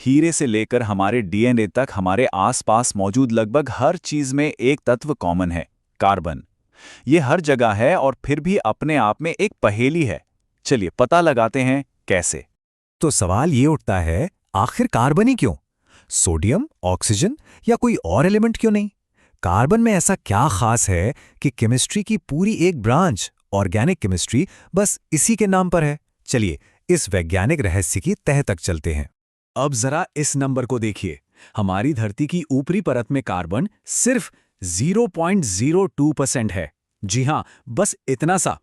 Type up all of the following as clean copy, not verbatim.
हीरे से लेकर हमारे डीएनए तक हमारे आसपास मौजूद लगभग हर चीज में एक तत्व कॉमन है, कार्बन। ये हर जगह है और फिर भी अपने आप में एक पहेली है। चलिए पता लगाते हैं कैसे। तो सवाल ये उठता है, आखिर कार्बन ही क्यों? सोडियम, ऑक्सीजन या कोई और एलिमेंट क्यों नहीं? कार्बन में ऐसा क्या खास है कि केमिस्ट्री की पूरी एक ब्रांच, ऑर्गेनिक केमिस्ट्री, बस इसी के नाम पर है? चलिए इस वैज्ञानिक रहस्य की तह तक चलते हैं। अब जरा इस नंबर को देखिए। हमारी धरती की ऊपरी परत में कार्बन सिर्फ 0.02% है। जी हां, बस इतना सा।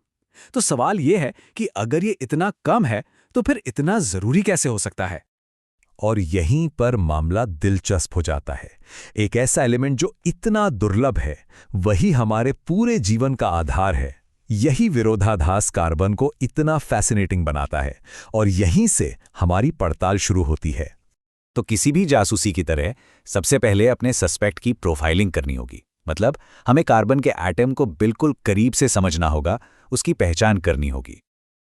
तो सवाल यह है कि अगर ये इतना कम है तो फिर इतना जरूरी कैसे हो सकता है? और यहीं पर मामला दिलचस्प हो जाता है। एक ऐसा एलिमेंट जो इतना दुर्लभ है, वही हमारे पूरे जीवन का आधार है। यही विरोधाभास कार्बन को इतना फैसिनेटिंग बनाता है और यहीं से हमारी पड़ताल शुरू होती है। तो किसी भी जासूसी की तरह सबसे पहले अपने सस्पेक्ट की प्रोफाइलिंग करनी होगी। मतलब हमें कार्बन के एटम को बिल्कुल करीब से समझना होगा, उसकी पहचान करनी होगी।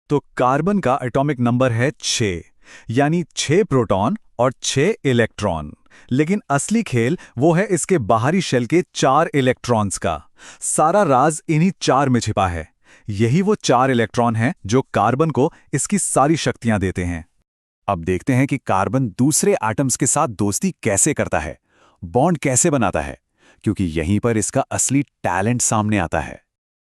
तो कार्बन का एटॉमिक नंबर है 6, यानी 6 प्रोटॉन और 6 इलेक्ट्रॉन। लेकिन असली खेल वो है इसके बाहरी शेल के 4 इलेक्ट्रॉन्स का। सारा राज इन्हीं 4 में छिपा है। यही वो 4 इलेक्ट्रॉन हैं जो कार्बन को इसकी सारी शक्तियां देते हैं। अब देखते हैं कि कार्बन दूसरे एटम्स के साथ दोस्ती कैसे करता है, बॉन्ड कैसे बनाता है, क्योंकि यहीं पर इसका असली टैलेंट सामने आता है।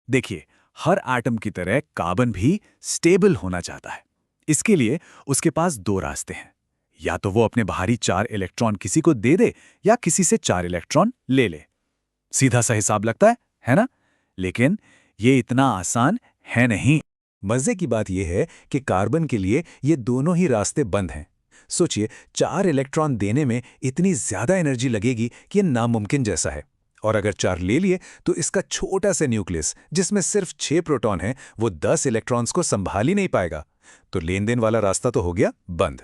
देखिए, हर एटम की तरह कार्बन भी स्टेबल होना चाहता है। इसके लिए उसके पास 2 रास्ते हैं। या तो वो अपने बाहरी 4 इलेक्ट्रॉन किसी को दे दे या किसी से 4 इलेक्ट्रॉन ले ले। सीधा सा हिसाब लगता है ना? लेकिन ये इतना आसान है नहीं। मजे की बात यह है कि कार्बन के लिए ये दोनों ही रास्ते बंद हैं। सोचिए, 4 इलेक्ट्रॉन देने में इतनी ज्यादा एनर्जी लगेगी कि ये नामुमकिन जैसा है। और अगर 4 ले लिए तो इसका छोटा सा न्यूक्लियस, जिसमें सिर्फ 6 प्रोटॉन हैं, वो 10 इलेक्ट्रॉन्स को संभाल ही नहीं पाएगा। तो लेन देन वाला रास्ता तो हो गया बंद।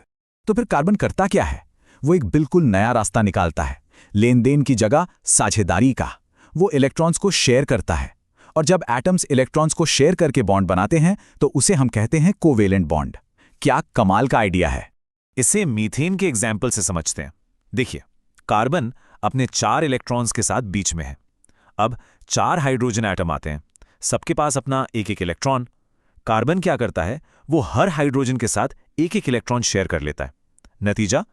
तो फिर कार्बन करता क्या है? वो एक बिल्कुल नया रास्ता निकालता है। लेन देन की जगह साझेदारी का। वो इलेक्ट्रॉन्स को शेयर करता है। और जब एटम्स इलेक्ट्रॉन्स को शेयर करके बॉन्ड बनाते हैं तो उसे हम कहते हैं कोवेलेंट बॉन्ड। क्या कमाल का आइडिया है। इसे मीथेन के एग्जाम्पल से समझते हैं। देखिए, कार्बन अपने 4 इलेक्ट्रॉन्स के साथ बीच में है। अब 4 हाइड्रोजन एटम आते हैं, सबके पास अपना एक एक इलेक्ट्रॉन। कार्बन क्या करता है, वो हर हाइड्रोजन के साथ एक एक इलेक्ट्रॉन शेयर कर लेता है। नतीजा,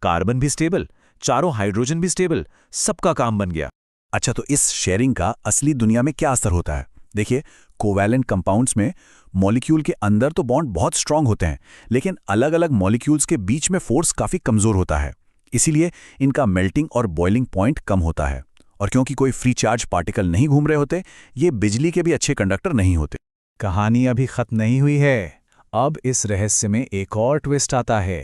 कार्बन भी स्टेबल, चारों हाइड्रोजन भी स्टेबल, सबका काम बन गया। अच्छा, तो इस शेयरिंग का असली दुनिया में क्या असर होता है? देखिए, कोवैलेंट कंपाउंड्स में मॉलिक्यूल के अंदर तो बॉन्ड बहुत स्ट्रांग होते हैं, लेकिन अलग अलग मॉलिक्यूल्स के बीच में फोर्स काफी कमजोर होता है। इसीलिए इनका मेल्टिंग और बॉइलिंग पॉइंट कम होता है। और क्योंकि कोई फ्री चार्ज पार्टिकल नहीं घूम रहे होते, ये बिजली के भी अच्छे कंडक्टर नहीं होते। कहानी अभी खत्म नहीं हुई है। अब इस रहस्य में एक और ट्विस्ट आता है।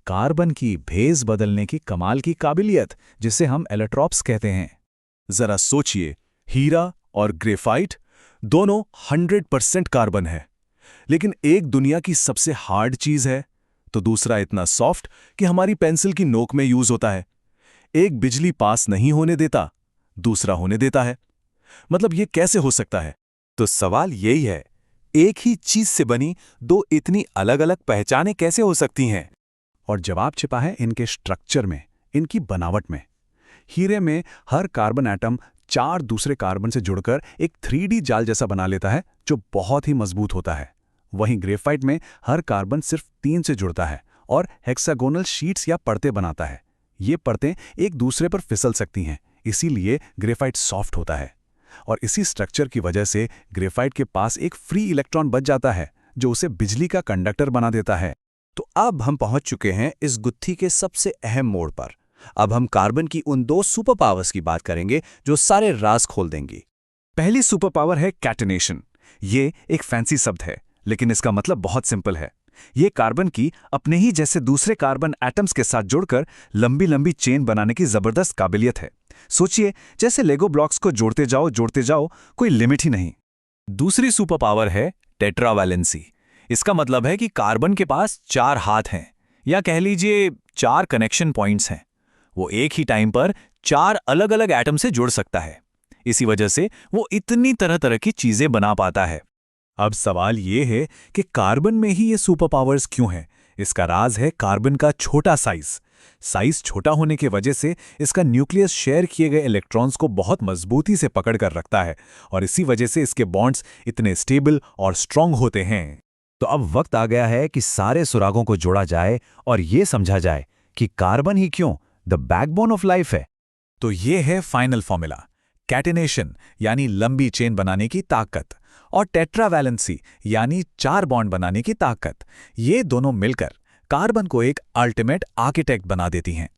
कार्बन की भेज बदलने की कमाल की काबिलियत, जिसे हम एलोट्रॉप्स कहते हैं। जरा सोचिए, हीरा और ग्रेफाइट दोनों 100% कार्बन है। लेकिन एक दुनिया की सबसे हार्ड चीज है, तो दूसरा इतना सॉफ्ट कि हमारी पेंसिल की नोक में यूज होता है। एक बिजली पास नहीं होने देता, दूसरा होने देता है। मतलब ये कैसे हो सकता है? तो सवाल यही है, एक ही चीज से बनी 2 इतनी अलग अलग पहचानें कैसे हो सकती हैं? और जवाब छिपा है इनके स्ट्रक्चर में, इनकी बनावट में। हीरे में हर कार्बन एटम 4 दूसरे कार्बन से जुड़कर एक 3D जाल जैसा बना लेता है, जो बहुत ही मजबूत होता है। वहीं ग्रेफाइट में हर कार्बन सिर्फ 3 से जुड़ता है और हेक्सागोनल शीट्स या परतें बनाता है। ये परतें एक दूसरे पर फिसल सकती हैं, इसीलिए ग्रेफाइट सॉफ्ट होता है। और इसी स्ट्रक्चर की वजह से ग्रेफाइट के पास एक फ्री इलेक्ट्रॉन बच जाता है, जो उसे बिजली का कंडक्टर बना देता है। तो अब हम पहुंच चुके हैं इस गुत्थी के सबसे अहम मोड़ पर। अब हम कार्बन की उन 2 सुपर पावर्स की बात करेंगे जो सारे राज खोल देंगी। पहली सुपर पावर है कैटेनेशन। ये एक फैंसी शब्द है, लेकिन इसका मतलब बहुत सिंपल है। ये कार्बन की अपने ही जैसे दूसरे कार्बन एटम्स के साथ जुड़कर लंबी लंबी चेन बनाने की जबरदस्त काबिलियत है। सोचिए, जैसे लेगो ब्लॉक्स को जोड़ते जाओ, कोई लिमिट ही नहीं। दूसरी सुपर पावर है टेट्रावैलेंसी। इसका मतलब है कि कार्बन के पास 4 हाथ हैं, या कह लीजिए 4 कनेक्शन पॉइंट्स हैं। वो एक ही टाइम पर 4 अलग अलग एटम से जुड़ सकता है। इसी वजह से वो इतनी तरह तरह की चीजें बना पाता है। अब सवाल ये है कि कार्बन में ही ये सुपर पावर्स क्यों हैं? इसका राज है कार्बन का छोटा साइज। साइज छोटा होने की वजह से इसका न्यूक्लियस शेयर किए गए इलेक्ट्रॉन्स को बहुत मजबूती से पकड़ कर रखता है और इसी वजह से इसके बॉन्ड्स इतने स्टेबल और स्ट्रांग होते हैं। तो अब वक्त आ गया है कि सारे सुरागों को जोड़ा जाए और ये समझा जाए कि कार्बन ही क्यों द बैकबोन ऑफ लाइफ है। तो ये है फाइनल फॉर्मूला, कैटेनेशन यानी लंबी चेन बनाने की ताकत और टेट्रावैलेंसी यानी 4 बॉन्ड बनाने की ताकत। ये दोनों मिलकर कार्बन को एक अल्टीमेट आर्किटेक्ट बना देती हैं।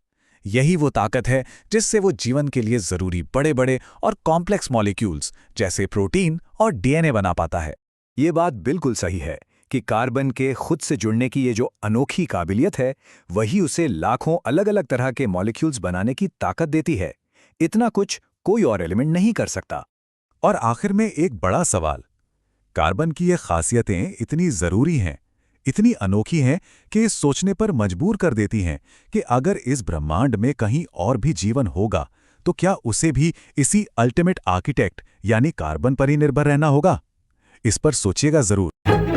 यही वो ताकत है जिससे वो जीवन के लिए जरूरी बड़े बड़े और कॉम्प्लेक्स मॉलिक्यूल्स जैसे प्रोटीन और डीएनए बना पाता है। ये बात बिल्कुल सही है कि कार्बन के खुद से जुड़ने की ये जो अनोखी काबिलियत है वही उसे लाखों अलग अलग तरह के मॉलिक्यूल्स बनाने की ताकत देती है। इतना कुछ कोई और एलिमेंट नहीं कर सकता। और आखिर में एक बड़ा सवाल, कार्बन की ये खासियतें इतनी ज़रूरी हैं, इतनी अनोखी हैं कि ये सोचने पर मजबूर कर देती हैं कि अगर इस ब्रह्मांड में कहीं और भी जीवन होगा तो क्या उसे भी इसी अल्टीमेट आर्किटेक्ट यानी कार्बन पर ही निर्भर रहना होगा? इस पर सोचिएगा ज़रूर।